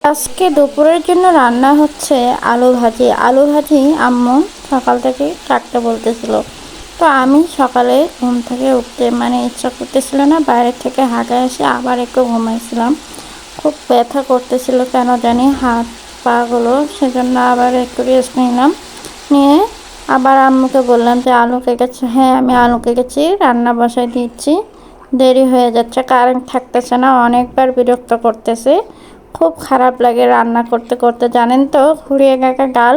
আজকে দুপুরের জন্য রান্না হচ্ছে আলু ভাজি। আলু ভাজি আম্মু সকাল থেকে কাটতে বলতেছিল। তো আমি সকালে ঘুম থেকে উঠতে ইচ্ছা করতেছিল না, বাইরে থেকে হাঁটে এসে আবার একটু ঘুমাইছিলাম। খুব ব্যথা করতেছিল কেন জানি হাত পাগুলো, সেজন্য আবার একটু রেস্ট নিলাম। নিয়ে আবার আম্মুকে বললাম যে আলু কেটেছে। হ্যাঁ, আমি আলু কেটেছি, রান্না বসাই দিচ্ছি। দেরি হয়ে যাচ্ছে, কারেন্ট থাকতেছে না, অনেকবার বিরক্ত করতেছে। খুব খারাপ লাগে রান্না করতে করতে, জানেন তো। ঘুরিয়ে গাকা ডাল,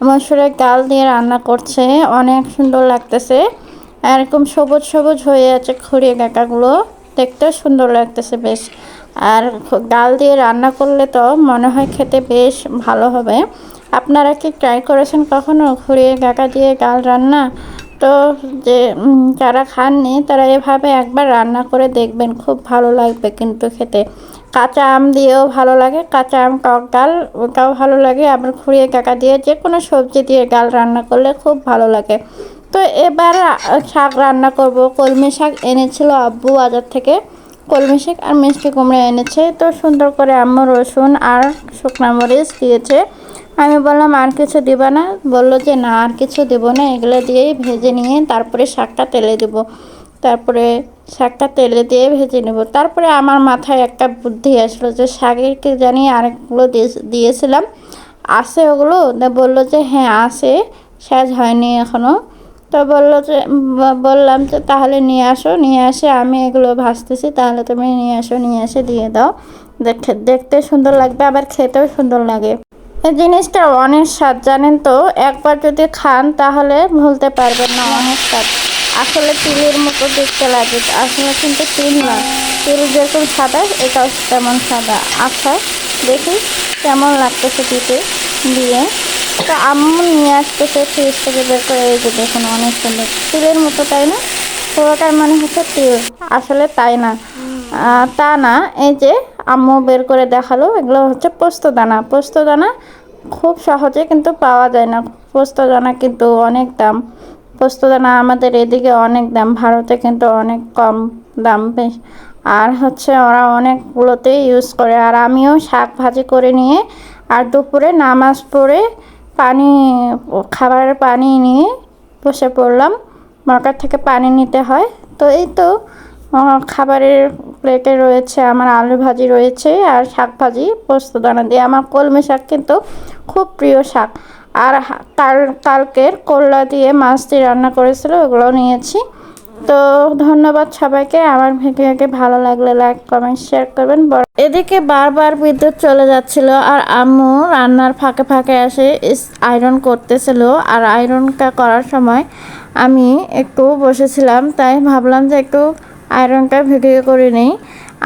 মসুরের ডাল দিয়ে রান্না করছে, অনেক সুন্দর লাগতেছে। এরকম সবুজ সবুজ হয়ে আছে ঘুরিয়ে গাকাগুলো, দেখতেও সুন্দর লাগতেছে বেশ। আর ডাল দিয়ে রান্না করলে তো মনে হয় খেতে বেশ ভালো হবে। আপনারা কি ট্রাই করেছেন কখনো ঘুরিয়ে গাকা দিয়ে ডাল রান্না? তো যে যারা খাননি তারা এভাবে একবার রান্না করে দেখবেন, খুব ভালো লাগবে কিন্তু খেতে। কাঁচা আম দিয়েও ভালো লাগে, কাঁচা আম টক ডাল ওটাও ভালো লাগে। আবার ঘুরিয়ে কাকা দিয়ে যে কোনো সবজি দিয়ে ডাল রান্না করলে খুব ভালো লাগে। তো এবার শাক রান্না করব। কলমি শাক এনেছিল আব্বু বাজার থেকে, কলমি শাক আর মিষ্টি কুমড়া এনেছে। তো সুন্দর করে আম্মু রসুন আর শুকনা মরিচ দিয়েছে। আমি বললাম আর কিছু দিবা না? বললো যে না, আর কিছু দেবো না, এগুলো দিয়েই ভেজে নিয়ে তারপরে শাকটা তেলে দেবো। তারপরে শাকটা তেলে দিয়ে ভেজে নেব। তারপরে আমার মাথায় একটা বুদ্ধি আসলো যে শাকের কি জানি আরেকগুলো দিয়েছিলাম, আছে ওগুলো? বললো যে হ্যাঁ আছে, শেষ হয়নি এখনও। তো বললো যে বললাম যে তাহলে নিয়ে আসো, নিয়ে আসে আমি এগুলো ভাজতেছি, তাহলে তুমি নিয়ে আসো, নিয়ে এসে দিয়ে দাও। দেখতে সুন্দর লাগবে, আবার খেতেও সুন্দর লাগে। এই জিনিসটা অনেক স্বাদ, জানেন তো। একবার যদি খান তাহলে ভুলতে পারবেন না, অনেক স্বাদ। আসলে তিলের মতো দেখতে লাগে, আসলে কিন্তু তিল না। তিল যেরকম সাদা, এটাও তেমন সাদা। আচ্ছা, দেখি কেমন লাগতেছে দিতে দিয়ে। তো আম্মু নিয়ে আসতেছে ফ্রিজ থেকে বের করে, এই যে দেখুন অনেক সুন্দর তিলের মতো, তাই না? পুরোটার মানে হচ্ছে তিল, আসলে তাই না। তা না, এই যে আম্মু বের করে দেখালো, এগুলো হচ্ছে পোস্তদানা। পোস্তদানা খুব সহজে কিন্তু পাওয়া যায় না, পোস্তদানা কিন্তু অনেক দাম। পোস্তদানা আমাদের এদিকে অনেক দাম, ভারতে কিন্তু অনেক কম দাম বেশ। আর হচ্ছে ওরা অনেকগুলোতেই ইউজ করে। আর আমিও শাক ভাজি করে নিয়ে আর দুপুরে নামাজ পড়ে পানি, খাবারের পানি নিয়ে বসে পড়লাম। মটর থেকে পানি নিতে হয়। তো এই তো খাবারের প্লেটে রয়েছে আমার আলু ভাজি রয়েছে আর শাক ভাজি পোস্তদানা দিয়ে। আমার কলমি শাক কিন্তু খুব প্রিয় শাক। আর কালকের করলা দিয়ে মাছ দিয়ে রান্না করেছিল, ওগুলো নিয়েছি। তো ধন্যবাদ সবাইকে। আমার ভিডিওকে ভালো লাগলে লাইক কমেন্ট শেয়ার করবেন। এদিকে বারবার বিদ্যুৎ চলে যাচ্ছিল আর আম্মু রান্নার ফাঁকে ফাঁকে এসে আয়রন করতেছিল। আর আয়রনটা করার সময় আমি একটু বসেছিলাম, তাই ভাবলাম যে একটু আয়রনটা ভিডিও করে নিই।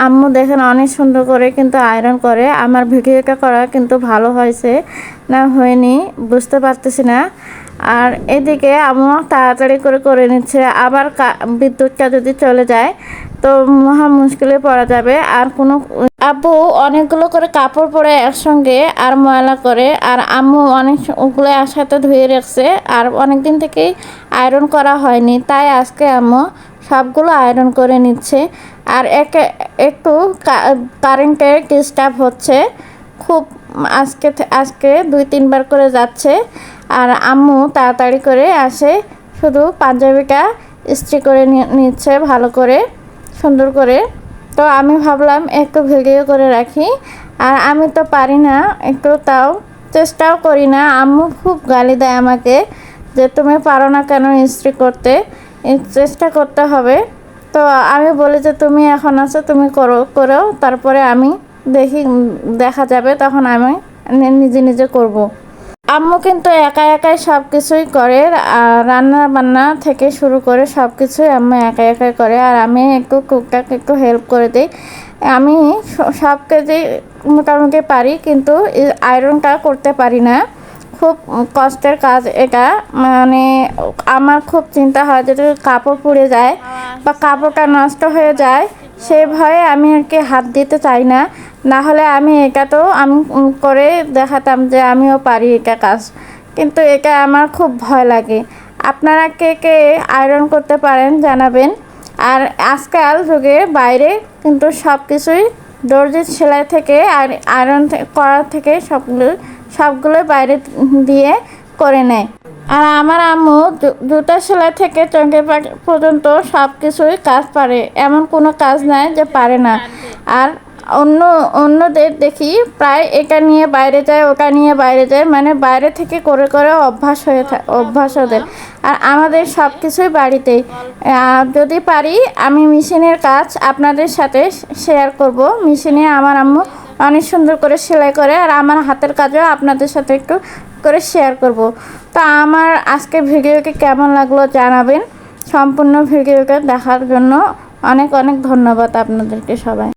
আম্মু দেখেন অনেক সুন্দর করে কিন্তু আয়রন করে। আমার ভিডিওটা করা কিন্তু ভালো হয়েছে না হয়নি বুঝতে পারতেছি না। আর এদিকে আম্মু তাড়াতাড়ি করে করে নিচ্ছে। আবার বিদ্যুৎটা যদি চলে যায় তো মহা মুশকিলে পড়া যাবে। আর কোনো আব্বু অনেকগুলো করে কাপড় পরে একসঙ্গে আর ময়লা করে, আর আম্মু অনেকগুলো একসাথে ধুয়ে রাখছে আর অনেক দিন থেকেই আয়রন করা হয়নি, তাই আজকে আম্মু সবগুলো আয়রন করে নিচ্ছে। আর একটু কারেন্টের ডিস্টার্ব হচ্ছে খুব, আজকে 2-3 বার করে যাচ্ছে। আর আম্মু তাড়াতাড়ি করে আসে, শুধু পাঞ্জাবিটা ইস্ত্রি করে নিচ্ছে ভালো করে সুন্দর করে। তো আমি ভাবলাম একটু ভিডিও করে রাখি। আর আমি তো পারি না একটু, তাও চেষ্টাও করি না। আম্মু খুব গালি দেয় আমাকে যে তুমি পারো না কেন ইস্ত্রি করতে, চেষ্টা করতে হবে। তো আমি বলি যে তুমি এখন আছো, তুমি করো, তারপরে আমি দেখা যাবে, তখন আমি নিজে নিজে করব। আম্মু কিন্তু একা একাই সব কিছুই করে, রান্না বান্না থেকে শুরু করে সব কিছুই আম্মু একা একাই করে। আর আমি একটু টুকটাক একটু হেল্প করে দিই। আমি সব কাজেই মোটামুটি পারি, কিন্তু আয়রনটা করতে পারি না। খুব কষ্টের কাজ এটা, আমার খুব চিন্তা হয় যদি কাপড় পুড়ে যায় বা কাপড়টা নষ্ট হয়ে যায়, সে ভয়ে আমি আর কি হাত দিতে চাই না। না হলে আমি এটা তো আমি করে দেখাতাম যে আমিও পারি এটা কাজ, কিন্তু এটা আমার খুব ভয় লাগে। আপনারা কে কে আয়রন করতে পারেন জানাবেন। আর আজকাল যুগে বাইরে কিন্তু সব কিছুই দর্জির সেলাই থেকে আর আয়রন করার থেকে সবগুলো বাইরে দিয়ে করে নেয়। আর আমার আম্মু জুতা সেলাই থেকে চোখে পর্যন্ত সব কিছুই কাজ পারে, এমন কোনো কাজ নাই যে পারে না। আর অন্যদের দেখি প্রায় এটা নিয়ে বাইরে যায়, ওটা নিয়ে বাইরে যায়, মানে বাইরে থেকে করে করে অভ্যাস ওদের। আর আমাদের সব কিছুই বাড়িতেই। যদি পারি আমি মেশিনের কাজ আপনাদের সাথে শেয়ার করব। মেশিনে আমার আম্মু অনেক সুন্দর করে সেলাই করে, আর আমার হাতের কাজও আপনাদের সাথে একটু করে শেয়ার করব। তো আমার আজকে ভিডিওকে কেমন লাগলো জানাবেন। সম্পূর্ণ ভিডিওকে দেখার জন্য অনেক অনেক ধন্যবাদ আপনাদেরকে সবাই।